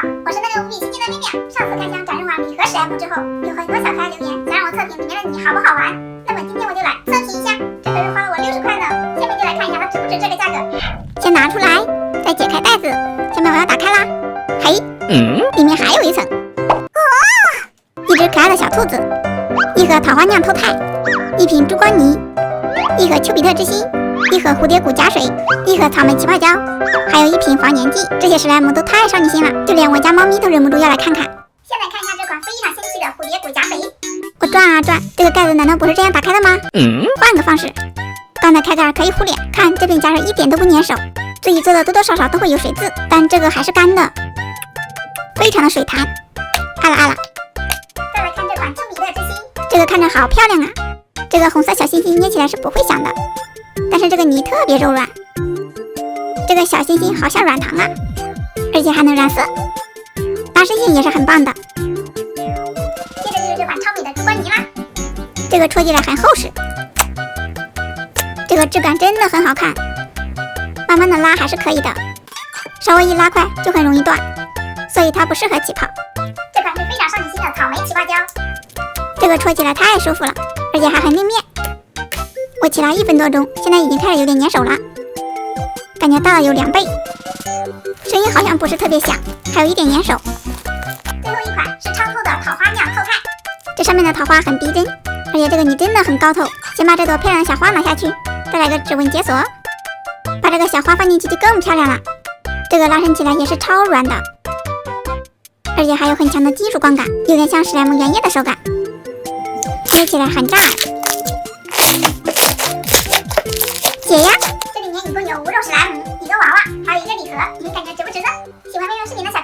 我是那个无比亲近的咪咪。上次开箱展示完礼盒史莱姆之后，有很多小可爱留言想让我测评里面的你好不好玩。那么今天我就来测评一下，这可是花了我60块呢。下面就来看一下它值不值这个价格。先拿出来，再解开袋子。下面我要打开啦。嘿，里面还有一层。一只可爱的小兔子，一盒桃花酿透钛，一瓶珠光泥，一盒丘比特之心，一盒蝴蝶谷加水，一盒草莓起泡胶，还有一瓶防粘剂。这些史莱姆都太少女心了，就连我家猫咪都忍不住要来看看。先来看一下这款非常仙气的蝴蝶谷加水。我转啊转，这个盖子难道不是这样打开的吗？换个方式，刚才开盖可以忽略，看这边加水一点都不粘手，自己做的多多少少都会有水渍，但这个还是干的，非常的水弹。啊啦。再来看这款丘比特之心，这个看着好漂亮啊！这个红色小星星捏起来是不会响的，但是这个泥特别柔软，这个小星星好像软糖啊，而且还能染色，拉伸性也是很棒的。接着就是这款超美的珠光泥啦，这个戳起来很厚实，这个质感真的很好看，慢慢的拉还是可以的，稍微一拉快就很容易断，所以它不适合起泡。这款是非常少女心的草莓起泡胶，这个戳起来太舒服了，而且还很嫩面。我起了1分多钟，现在已经开始有点粘手了，感觉大了有2倍，声音好像不是特别响，还有一点粘手。最后一款是超透的桃花酿透钛，这上面的桃花很逼真，而且这个泥真的很高透。先把这朵漂亮的小花拿下去，再来个指纹解锁，把这个小花放进去就更漂亮了。这个拉伸起来也是超软的，而且还有很强的金属光感，有点像史莱姆原液的手感，吃起来很炸。解压！这里面一共有5种史莱姆，1个娃娃，还有1个礼盒，你们感觉值不值呢？喜欢妹妹视频的小